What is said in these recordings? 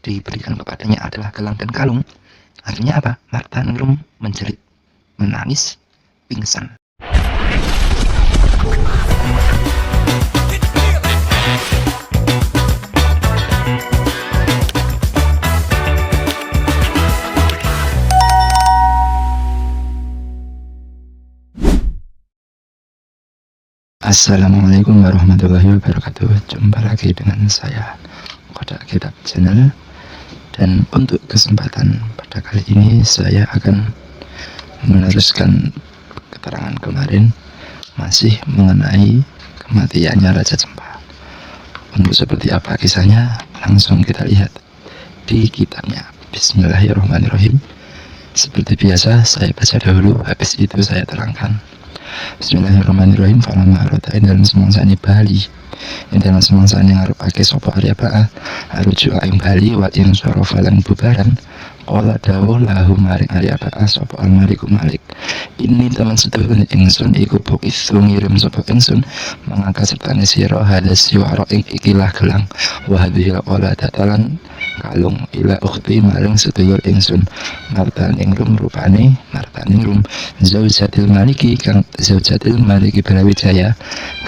diberikan kepadanya adalah gelang dan kalung. Akhirnya apa? Martha Ningrum menjerit, menangis, pingsan. Assalamualaikum warahmatullahi wabarakatuh. Jumpa lagi dengan saya, Kodak Kitab Channel. Dan untuk kesempatan pada kali ini saya akan meneruskan keterangan kemarin, masih mengenai kematiannya Raja Cempa. Untuk seperti apa kisahnya, langsung kita lihat di kitabnya. Bismillahirrahmanirrahim. Seperti biasa saya baca dahulu, habis itu saya terangkan. Bismillahirrahmanirrahim. Falamma rotain dalam semangsane Bali, yang dalam semangsane ngarepake sapa Arya Ba'a arujuk ing Bali wa in sorofalan bubaran. Qala dawuh lahu maring Arya Ba'a sapa Al-Malik Malik, ini teman sedulur ingsun iku bukisu ngirim sapa ingsun mangaka sertane sira hadas siwara ing ikilah gelang wa hadhil qala datalan kalung ila ukhti maring sedulur ingsun Martha Ningrum rupane Martha Ningrum zaujatil maliki kang zaujatil maliki Brawijaya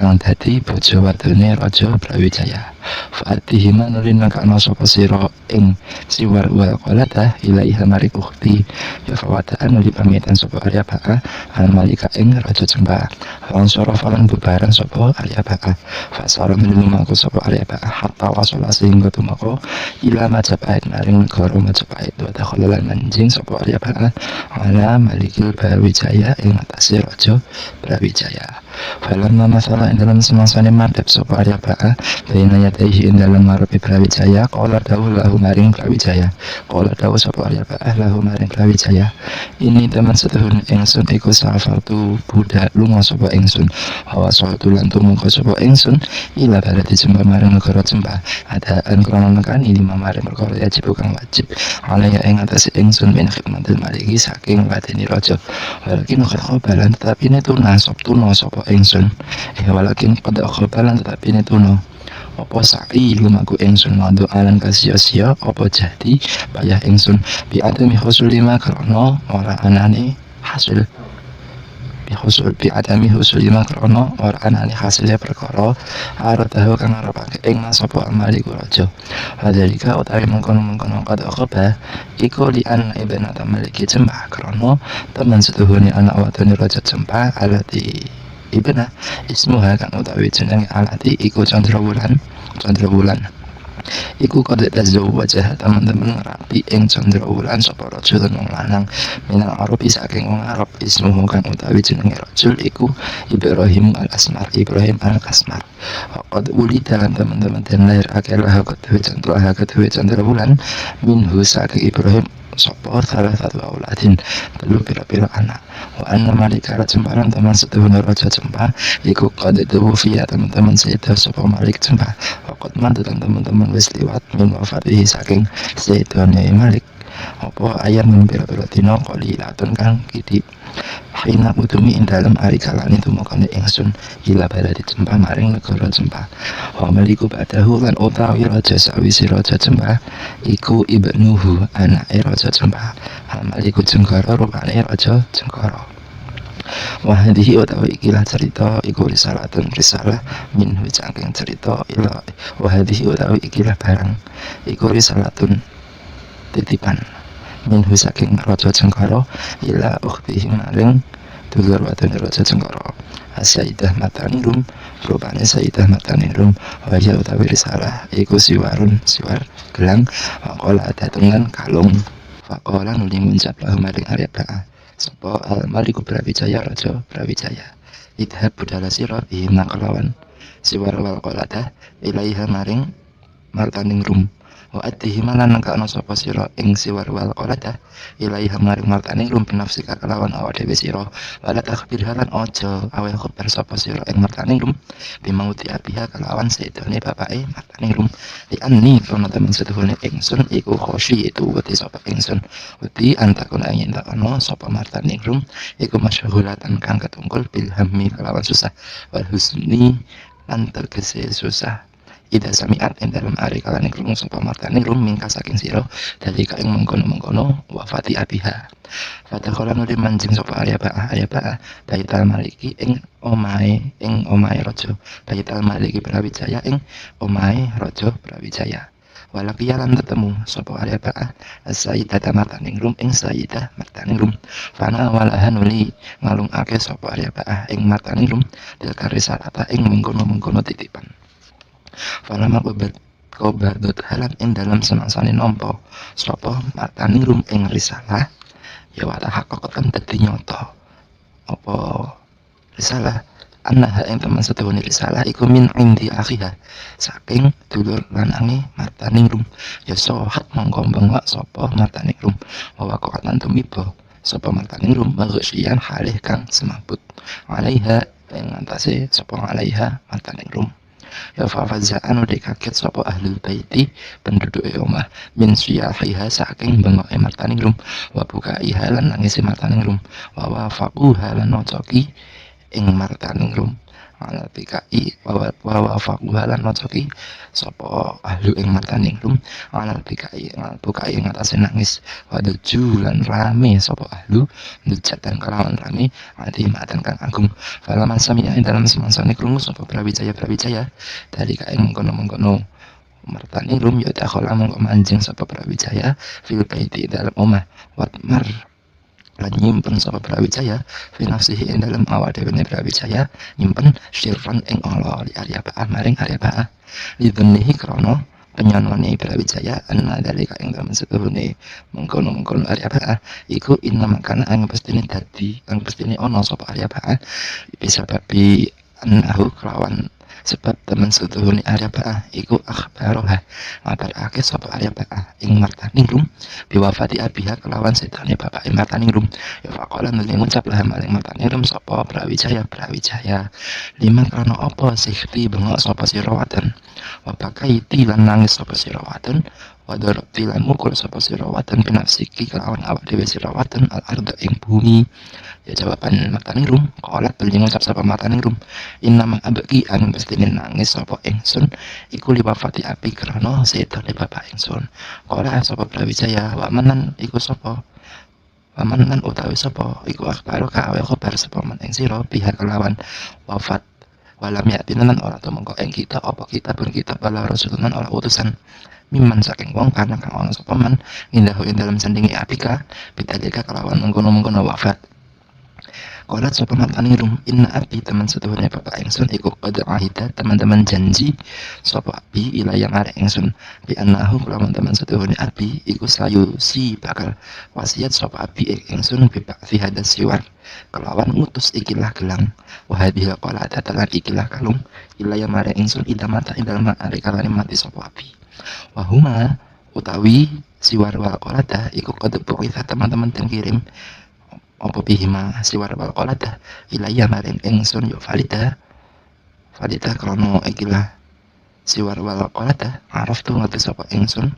kang dadi bojo wadone Raja Brawijaya. Fa'atihi manulin makana sapa sira ing siwar wal qalata ilaiha maring ukhti ya fawadaan li pamitan sapa Arya Ba'a al malika ing Raja Cempa lan sorofalan bubaran sapa Arya Ba'a fasara minumaku sapa Arya Ba'a hatta wasala sehingga tumeka ila Majapahit maring negara Majapahit wa takhallalan manjing sapa Arya Ba'a ala malikil Brawijaya ing atase Raja Brawijaya. Falamma masalah ing dalam semangsane madhep sapa Arya Ba'a baina yadaihi ing dalam ngarepe Brawijaya qala dawuh lahu maring Brawijaya qala dawuh sapa Arya Ba'a lahu maring Brawijaya, ini teman sedulur ingsun iku safatu budak lunga sapa ingsun hawa salatu lan tumungka sapa ingsun ila baladi Cempa maring negara Cempa adaan krana nekani lima maring perkara wajib kang wajib alaya ing atase ingsun min khidmatil maliki saking wadeni raja walakin khobalan tetapi netuna sapa ingsun walakin pada khobalan tetapi netuna apa sa'i lumaku ingsun mandu alan kasya-sia apa jadi bayah ingsun bi adami husul lima karena ora anane hasil bi adami husul lima karena ora anane hasilnya perkara aratahu kang arepake ing sapa amali raja hadalika utawi mengkono-mengkono kada khoba iku li an ibna tamaliki Cempa karena teman setuhune anak wadone Raja Cempa alati ibna ismuha kang utawi jenenge alati iku Candrawulan iku kode tazu wajah teman-teman rapi ing Candrawulan sapa rajul wong lanang minal Arabi saking wong Arab ismuhu kang utawi jenenge rajul iku Ibrahim al-Asmar qad ulida teman-teman den lahir akalah kedue Candrawulan minhu saking Ibrahim sapa salah satu auladin telu pira-pira anak wa anna malika Cempa teman sedulur Raja Cempa iku qad tuwfiya teman-teman sayyidah sapa Malik Cempa qad mantan teman-teman wis liwat min wafatihi saking sayyidane Malik apa ayat min pira-pira dina qalilatun kang kidik hina utumi ing dalem ari kalane tumekane ingsun ila baladi Cempa maring negara Cempa wa maliku badahu lan utawi raja sawise Raja Cempa iku ibnuhu anake Raja Cempa maliku Jenggara rupane Raja Jenggara. Wahdihi utawi ikilah cerita iku risalah minhu saking cerita ila wahdihi utawi ikilah barang iku risalatun titipan minhu saking Raja Jenggara ila ukhtihi maring dulur wadone Raja Jenggara Sayyidah Martha Ningrum rupane Sayyidah Martha Ningrum wajah utawi risalah iku siwar gelang faqala datengan kalung faqala nuli ngucap lahu maring Arya Ba'a sapa Al-Malik Brawijaya Raja Brawijaya idhab budala sira bihi kelawan siwar wal qalata ilaiha maring Martha Ningrum wa atihi malan nangkana sapa sira ing siwar wal qalata ilaiha maring Martha Ningrum binafsika kelawan awak dhewe sira wala takhbir halan aja awe khabar sapa sira ing Martha Ningrum bimauti abiha kelawan sedone bapake Martha Ningrum li anni kana temen setuhune ingsun iku khosyi itu wedi sapa ingsun wedi antakuna yen tak ana sapa Martha Ningrum iku masyhuratan kang ketungkul bil hammi kelawan susah wal husni lan tegese susah ida sami'at ing dalem ari kalane krungu sapa martaning rum mingka saking sira dalika ing mengkono-mengkono wafati abiha. Fadakhala nuli manjing sapa Arya Ba'ah Baital Maliki ing omahe raja Baital Maliki Brawijaya ing omahe raja Brawijaya. Walakiya lan ketemu sapa Arya Ba'ah Sayyidah martaning rum ing Sayyidah martaning rum. Fana walahan nuli ngalungake sapa Arya Ba'ah ing martaning rum dilka risalata ing mengkono-mengkono titipan. Fana kobadat halan ing dalam semangsane nampa sapa martaning rum ing risalah ya wa tahaqqaqan dadi nyata apa risalah annaha ing teman setuhune risalah iku min indi akhiha saking dulur lanange martaning rum ya sahat mongko bengak sapa martaning rum wa waqatan tumiba sapa martaning rum maghsyian halih kang semabut alaiha ing antase sapa alaiha martaning rum ya fafazaan udah kaget sapa ahlul baiti penduduk omah min siyahiha saking bengok martaning rum wa bukaiha lan nangis martaning rum wa wafaqu halan nocoki ing martaning rum ala pikai wa wafaqu halan nocoki sapa ahlu ing martaning rum ala pikai bukai ing atase nangis wa dujulan rame sapa ahlu dujatan kelawan rame ati matan kang agung falaman sami'a ing dalam semangsane krungu sapa Brawijaya dari kaing mengkono-mengkono martaning rum ya takhala mongko manjing sapa Brawijaya fil baiti dalam omah watmar lan nyimpen sapa Brawijaya fi nafsihi ing dalam awak dhewe Brawijaya nyimpen sirran ing Allah li Arya Ba'ah maring Arya Ba'ah lidhunihi krana penyanone Brawijaya anna dalika ing dalam setuhune mengkono-mengkono Arya Ba'ah iku inna makana ang pestine dadi ang pestine ana sapa Arya Ba'ah bisa babi annahu kelawan sebab teman setuhune Arya Ba'ah iku akhbaroha ngabarake sapa Arya Ba'ah ing martaning rum biwafati abiha kelawan setane bapak ing martaning rum ya faqala nuli ngucap lah maring martaning rum sapa Brawijaya lima krana apa sihti bengok sapa sira wadon wa bakaiti lan nangis sapa sira wadon wa darabti lan mukul sapa sira wadon binafsiki kelawan awak dhewe sira wadon al arda ing bumi. Ya jawaban martaning rum qalat beli ngucap sapa martaning rum innama abki anu mestine nangis sapa ingsun iku liwafati abi krana setane bapak ingsun qala sapa Brawijaya wa manan iku sapa wa manan utawi sapa iku akhbaru ka awe khabar sapa man ing sira pihak kelawan wafat walam yatinan ora tumengko ing kita apa kita pun kita bala rasulun ora utusan miman saking wong karena kang ana sapa man ngindahu ing dalam sandinge apika bitalika kelawan mengkono-mengkono wafat. Qalat sapa martaning rum inna abi teman setuhune bapak ingsun iku qad ahida teman-teman janji sapa abi ila yang arek ingsun bi annahu kelawan teman setuhune abi iku sayu si bakal wasiat sapa abi ingsun bi ba'thi hadas siwar kelawan ngutus ikilah gelang wa hadhihi qalat tatalan ikilah kalung ila yang arek ingsun ida mata ing dalem arek kalane mati sapa abi wa huma utawi siwar wal qalata iku qad buqitha teman-teman den kirim apa bihima siwar wal qalata ilayya maring ingsun yo valida krana ikilah siwar wal qalata araf tu ngerti sapa ingsun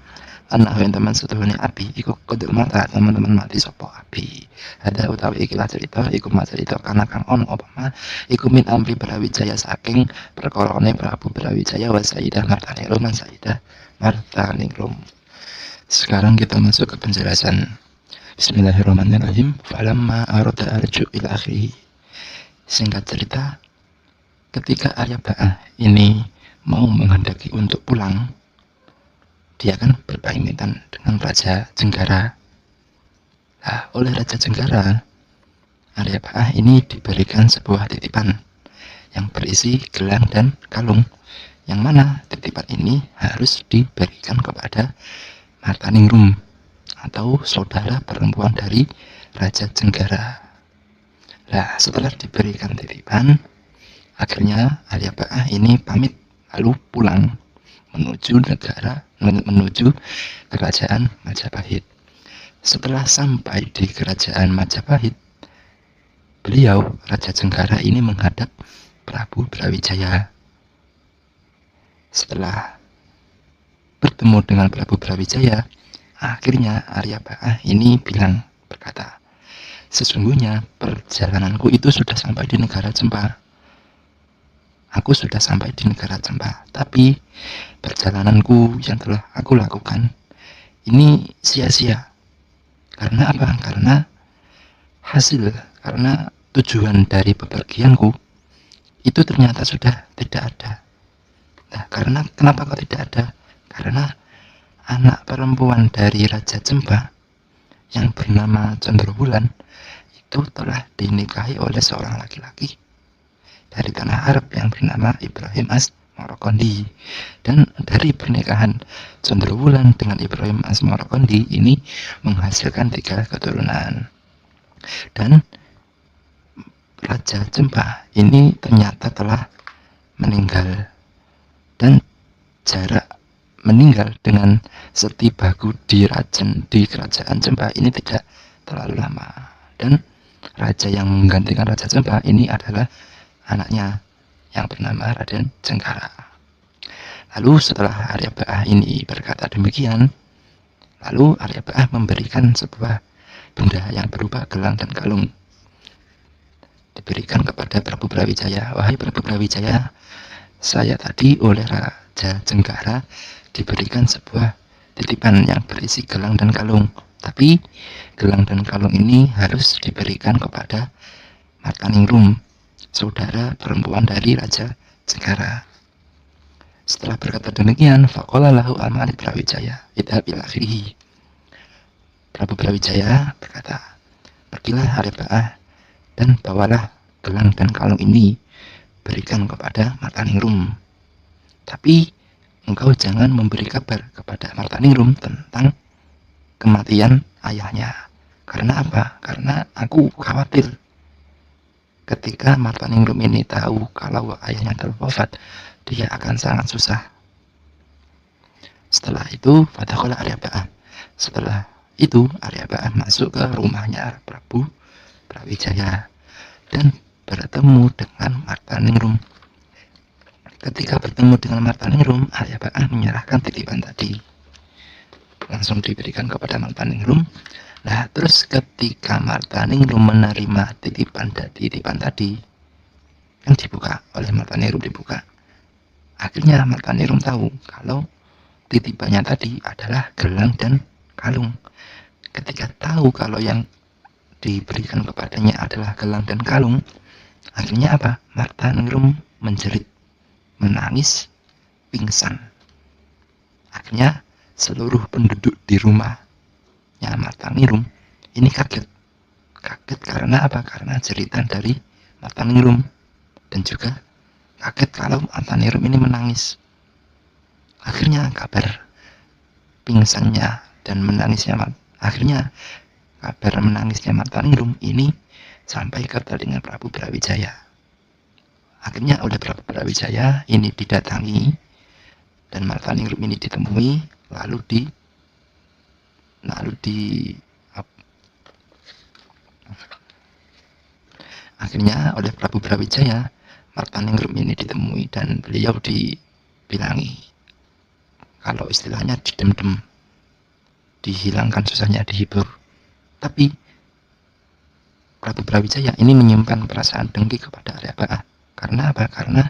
anak yang teman setuhune abi iku kudu mata teman-teman mati sapa abi ada utawi ikilah cerita iku cerita kana kang ono apa mah iku min amri Brawijaya saking perkarane Prabu Brawijaya wa Sayyidah martaning rum Sayyidah martaning rum. Sekarang kita masuk ke penjelasan. Bismillahirrahmanirrahim. Falamma arada arju ila akhirih. Singkat cerita, ketika Arya Ba'ah ini mau menghendaki untuk pulang, dia kan berpamitan dengan Raja Jenggara. Nah, oleh Raja Jenggara, Arya Ba'ah ini diberikan sebuah titipan yang berisi gelang dan kalung, yang mana titipan ini harus diberikan kepada martaning rum atau saudara perempuan dari Raja Jenggara. Nah, setelah diberikan titipan, akhirnya Arya Ba'ah ini pamit lalu pulang menuju kerajaan Majapahit. Setelah sampai di kerajaan Majapahit, beliau Raja Jenggara ini menghadap Prabu Brawijaya. Setelah bertemu dengan Prabu Brawijaya, akhirnya Arya Ba'ah ini berkata, sesungguhnya perjalananku itu sudah sampai di negara Cempa. aku sudah sampai di negara Cempa. Tapi perjalananku yang telah aku lakukan ini sia-sia. Karena apa? Karena tujuan dari bepergianku itu ternyata sudah tidak ada. Nah, karena kenapa kok tidak ada? Karena anak perempuan dari Raja Cempa yang bernama Condrowulan itu telah dinikahi oleh seorang laki-laki dari tanah Arab yang bernama Ibrahim As-Morokondi. Dan dari pernikahan Condrowulan dengan Ibrahim As-Morokondi ini menghasilkan 3 keturunan. Dan Raja Cempa ini ternyata telah meninggal, dan jarak meninggal dengan setibaku di kerajaan Cempa ini tidak terlalu lama. Dan raja yang menggantikan Raja Cempa ini adalah anaknya yang bernama Raden Jengkara. Lalu setelah Arya Ba'ah ini berkata demikian, lalu Arya Ba'ah memberikan sebuah benda yang berupa gelang dan kalung, diberikan kepada Prabu Brawijaya. Wahai Prabu Brawijaya, saya tadi oleh Raja Jengkara diberikan sebuah titipan yang berisi gelang dan kalung. Tapi gelang dan kalung ini harus diberikan kepada Martaningrum, saudara perempuan dari Raja Jengkara. Setelah berkata demikian, faqala lahu al-Malik Brawijaya idhab ila akhirih. Prabu Brawijaya berkata, pergilah Arya Ba'ah dan bawalah gelang dan kalung ini, berikan kepada Martaningrum. Tapi engkau jangan memberi kabar kepada Martaningrum tentang kematian ayahnya. Karena apa? Karena aku khawatir ketika Martaningrum ini tahu kalau ayahnya telah wafat, dia akan sangat susah. Setelah itu fadakhala Arya Ba'ah. Setelah itu Arya Ba'ah masuk ke rumahnya Prabu Brawijaya dan bertemu dengan Martaningrum. Ketika bertemu dengan Martaningrum, Arya Ba'ah menyerahkan titipan tadi, langsung diberikan kepada Martaningrum. Nah, terus ketika Martaningrum menerima titipan tadi, kan dibuka oleh Martaningrum, akhirnya Martaningrum tahu kalau titipannya tadi adalah gelang dan kalung. Ketika tahu kalau yang diberikan kepadanya adalah gelang dan kalung, akhirnya apa? Martaningrum menjerit, menangis, pingsan. Akhirnya seluruh penduduk di rumahnya Martaningrum ini kaget karena apa? Karena jeritan dari Martaningrum, dan juga kaget kalau Martaningrum ini menangis. Akhirnya kabar pingsannya dan menangisnya Martaningrum ini sampai ke telinga Prabu Brawijaya. Akhirnya oleh Prabu Brawijaya ini didatangi dan Martaningrum ini ditemui, akhirnya oleh Prabu Brawijaya Martaningrum ini ditemui dan beliau dibilangi, kalau istilahnya didem-dem, dihilangkan susahnya, dihibur. Tapi Prabu Brawijaya ini menyimpan perasaan dengki kepada Arya Ba'ah. Karena apa? Karena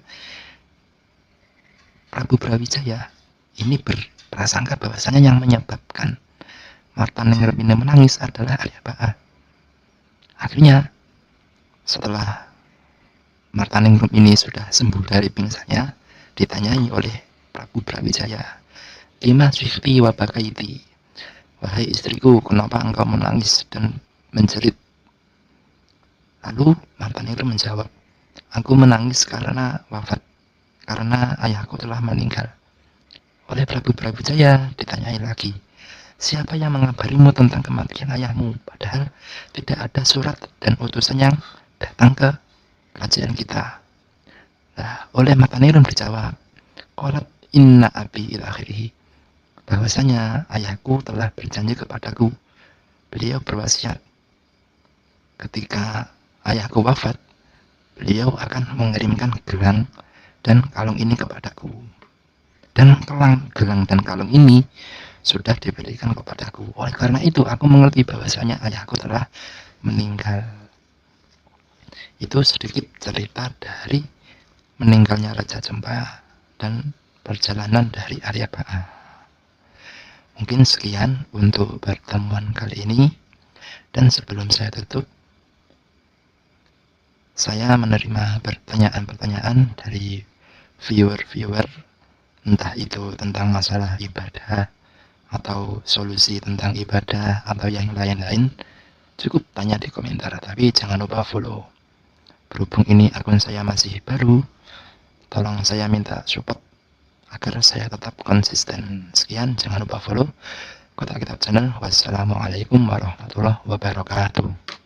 Prabu Brawijaya ini berprasangka bahwasanya yang menyebabkan Martaningrum ini menangis adalah Arya Ba'ah. Akhirnya setelah Martaningrum ini sudah sembuh dari pingsannya, ditanyai oleh Prabu Brawijaya, lima syikti wa bakaiti, wahai istriku, kenapa engkau menangis dan menjerit? Lalu Martaningrum menjawab, aku menangis karena wafat, karena ayahku telah meninggal. Oleh Prabu Brawijaya ditanyai lagi, siapa yang mengabarimu tentang kematian ayahmu, padahal tidak ada surat dan utusan yang datang ke kerajaan kita. Nah, oleh Martaningrum dijawab, qalat inna abi ila akhirih, bahwasanya ayahku telah berjanji kepadaku, beliau berwasiat ketika ayahku wafat, beliau akan mengirimkan gelang dan kalung ini kepadaku. Dan gelang dan kalung ini sudah diberikan kepadaku. Oleh karena itu aku mengerti bahwasanya ayahku telah meninggal. Itu sedikit cerita dari meninggalnya Raja Cempa dan perjalanan dari Arya Baa. Mungkin sekian untuk pertemuan kali ini, dan sebelum saya tutup, saya menerima pertanyaan-pertanyaan dari viewer-viewer, entah itu tentang masalah ibadah atau solusi tentang ibadah atau yang lain-lain. Cukup tanya di komentar, tapi jangan lupa follow. Berhubung ini akun saya masih baru, tolong saya minta support agar saya tetap konsisten. Sekian, jangan lupa follow Kotak Kitab Channel. Wassalamualaikum warahmatullahi wabarakatuh.